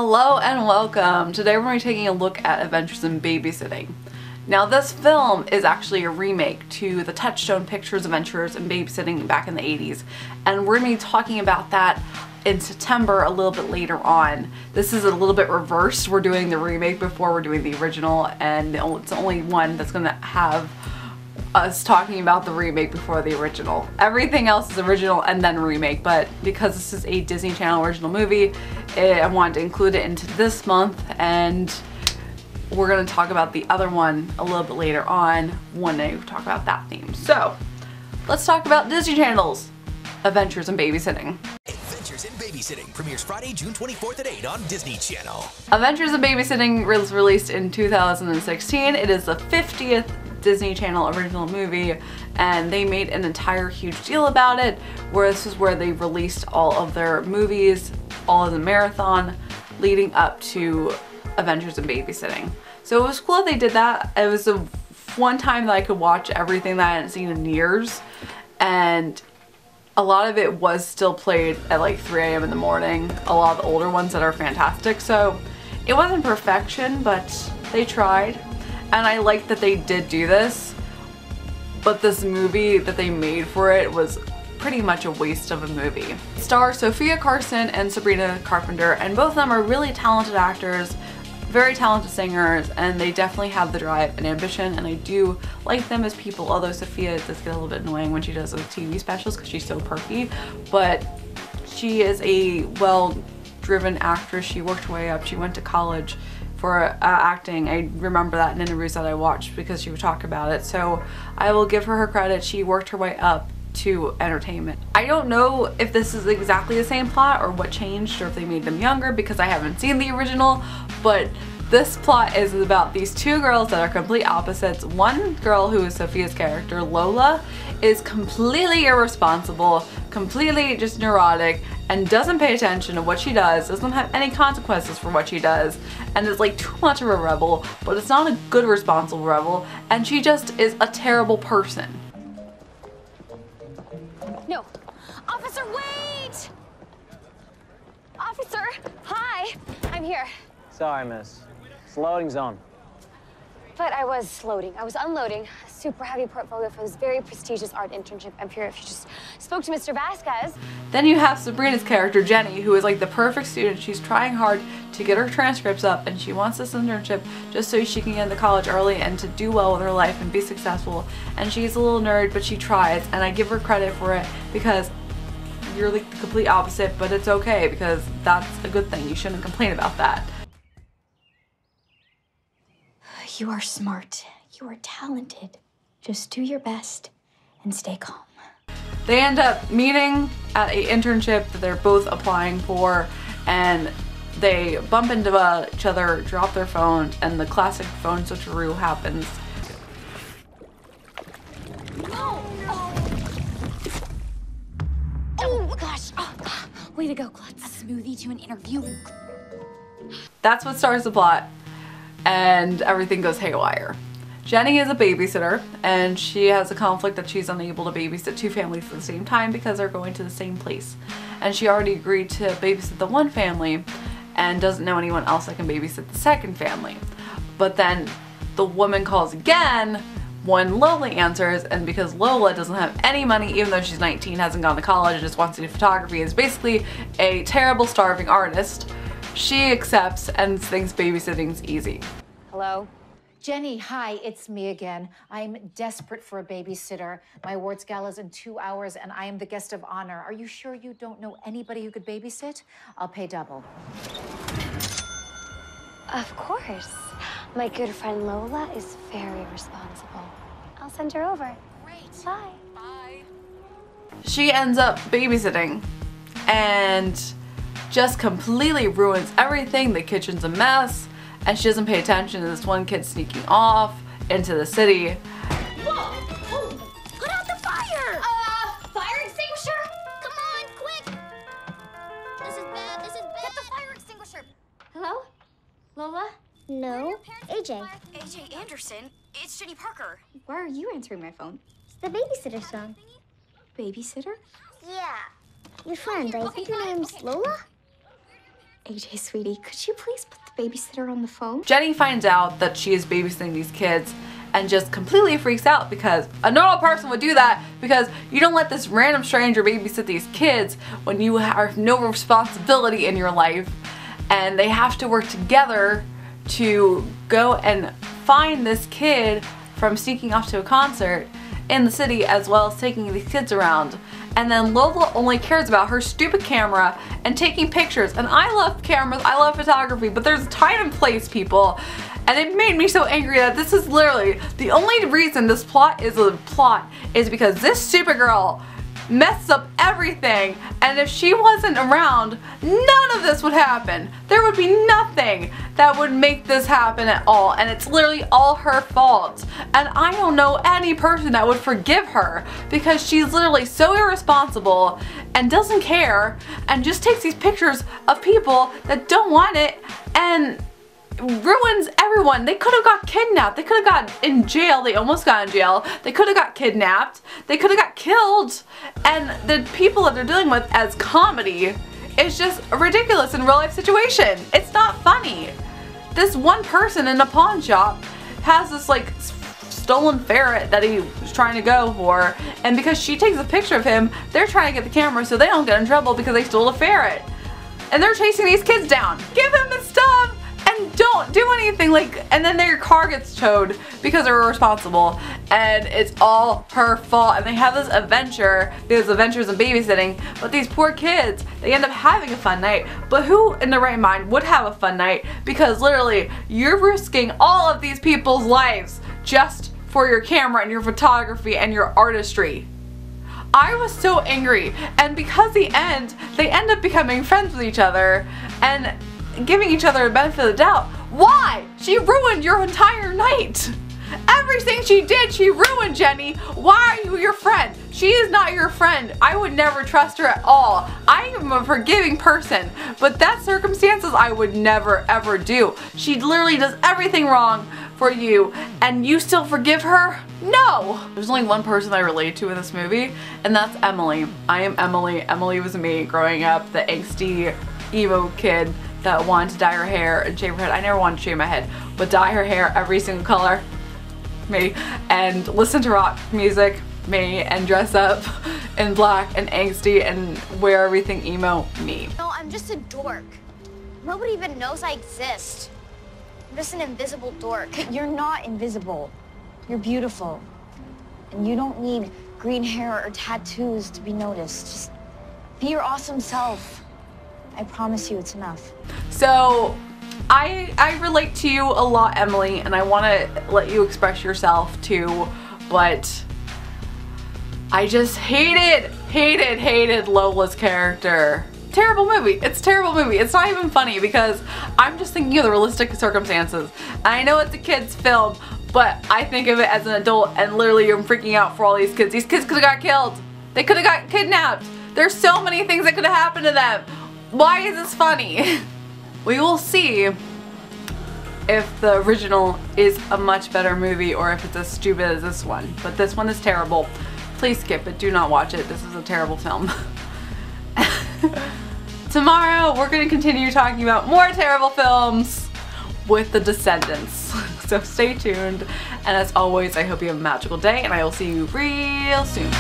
Hello and welcome. Today we're going to be taking a look at Adventures in Babysitting. Now this film is actually a remake to the Touchstone Pictures Adventures in Babysitting back in the 80s, and we're going to be talking about that in September a little bit later on. This is a little bit reversed. We're doing the remake before we're doing the original, and it's the only one that's going to have us talking about the remake before the original. Everything else is original and then remake, but because this is a Disney Channel original movie, I wanted to include it into this month, and we're going to talk about the other one a little bit later on when I talk about that theme. So let's talk about Disney Channel's Adventures in Babysitting. Adventures in Babysitting premieres Friday, June 24th at 8 on Disney Channel. Adventures in Babysitting was released in 2016. It is the 50th Disney Channel original movie, and they made an entire huge deal about it, where this is where they released all of their movies, all of the marathon leading up to Adventures in Babysitting. So it was cool that they did that. It was the one time that I could watch everything that I hadn't seen in years, and a lot of it was still played at like 3 a.m. in the morning, a lot of the older ones that are fantastic. So it wasn't perfection, but they tried. And I like that they did do this, but this movie that they made for it was pretty much a waste of a movie. Star Sophia Carson and Sabrina Carpenter, and both of them are really talented actors, very talented singers, and they definitely have the drive and ambition, and I do like them as people, although Sophia does get a little bit annoying when she does those TV specials because she's so perky, but she is a well-driven actress. She worked her way up. She went to college for acting. I remember that in interviews that I watched because she would talk about it, so I will give her credit. She worked her way up to entertainment. I don't know if this is exactly the same plot or what changed or if they made them younger because I haven't seen the original, but this plot is about these two girls that are complete opposites. One girl, who is Sophia's character, Lola, is completely irresponsible, completely just neurotic, and doesn't pay attention to what she does, doesn't have any consequences for what she does, and is like too much of a rebel, but it's not a good responsible rebel, and she just is a terrible person. No. Officer, wait! Officer, hi. I'm here. Sorry, miss. It's loading zone. But I was loading. I was unloading a super heavy portfolio for this very prestigious art internship. I'm here if you just spoke to Mr. Vasquez. Then you have Sabrina's character, Jenny, who is like the perfect student. She's trying hard to get her transcripts up, and she wants this internship just so she can get into college early and to do well with her life and be successful. And she's a little nerd, but she tries, and I give her credit for it because you're like the complete opposite, but it's okay because that's a good thing. You shouldn't complain about that. You are smart. You are talented. Just do your best and stay calm. They end up meeting at an internship that they're both applying for, and they bump into each other, drop their phones, and the classic phone switcheroo happens. Oh, oh gosh. Oh, way to go, Klutz. A smoothie to an interview. That's what starts the plot, and everything goes haywire. Jenny is a babysitter, and she has a conflict that she's unable to babysit two families at the same time because they're going to the same place. And she already agreed to babysit the one family and doesn't know anyone else that can babysit the second family. But then the woman calls again when Lola answers, and because Lola doesn't have any money, even though she's 19, hasn't gone to college, just wants to do photography, is basically a terrible starving artist, she accepts and thinks babysitting's easy. Hello? Jenny, hi, it's me again. I'm desperate for a babysitter. My awards gala's in 2 hours, and I am the guest of honor. Are you sure you don't know anybody who could babysit? I'll pay double. Of course. My good friend Lola is very responsible. I'll send her over. Great. Bye. Bye. She ends up babysitting and just completely ruins everything. The kitchen's a mess, and she doesn't pay attention to this one kid sneaking off into the city. Whoa! Oh, put out the fire! Fire extinguisher? Come on, quick! This is bad, this is bad. Get the fire extinguisher. Hello? Lola? No, AJ. AJ Anderson? It's Jenny Parker. Why are you answering my phone? It's the babysitter song. Babysitter? Yeah. Your friend, I think her name's Lola? AJ, sweetie, could you please put the babysitter on the phone? Jenny finds out that she is babysitting these kids and just completely freaks out because a normal person would do that, because you don't let this random stranger babysit these kids when you have no responsibility in your life, and they have to work together to go and find this kid from sneaking off to a concert in the city, as well as taking these kids around. And then Lola only cares about her stupid camera and taking pictures. And I love cameras, I love photography, but there's time and place, people. And it made me so angry that this is literally the only reason this plot is a plot is because this stupid girl messed up everything, and if she wasn't around, none of this would happen. There would be nothing that would make this happen at all, and it's literally all her fault. And I don't know any person that would forgive her, because she's literally so irresponsible and doesn't care and just takes these pictures of people that don't want it and ruins everyone. They could have got kidnapped. They could have got in jail. They almost got in jail. They could have got kidnapped. They could have got killed. And the people that they're dealing with as comedy is just a ridiculous in real life situation. It's not funny. This one person in a pawn shop has this like stolen ferret that he was trying to go for, and because she takes a picture of him, they're trying to get the camera so they don't get in trouble because they stole a ferret. And they're chasing these kids down. Give him his stuff! And don't do anything, like, and then their car gets towed because they're irresponsible, and it's all her fault. And they have this adventure, these adventures in babysitting, but these poor kids, they end up having a fun night. But who in their right mind would have a fun night? Because literally, you're risking all of these people's lives just for your camera and your photography and your artistry. I was so angry, and because they end up becoming friends with each other and giving each other a benefit of the doubt. Why? She ruined your entire night. Everything she did, she ruined, Jenny. Why are you your friend? She is not your friend. I would never trust her at all. I am a forgiving person, but that circumstances I would never ever do. She literally does everything wrong for you, and you still forgive her? No! There's only one person I relate to in this movie, and that's Emily. I am Emily. Emily was me growing up, the angsty, emo kid that wanted to dye her hair and shave her head. I never wanted to shave my head, but dye her hair every single color, me, and listen to rock music, me, and dress up in black and angsty and wear everything emo, me. No, I'm just a dork. Nobody even knows I exist. I'm just an invisible dork. You're not invisible. You're beautiful. And you don't need green hair or tattoos to be noticed. Just be your awesome self. I promise you it's enough. So I relate to you a lot, Emily, and I want to let you express yourself too, but I just hated Lola's character. Terrible movie. It's a terrible movie. It's not even funny because I'm just thinking of the realistic circumstances. I know it's a kid's film, but I think of it as an adult, and literally I'm freaking out for all these kids. These kids could have got killed. They could have got kidnapped. There's so many things that could have happened to them. Why is this funny? We will see if the original is a much better movie or if it's as stupid as this one. But this one is terrible. Please skip it. Do not watch it. This is a terrible film. Tomorrow we're going to continue talking about more terrible films with The Descendants. So stay tuned. And as always, I hope you have a magical day, and I will see you real soon.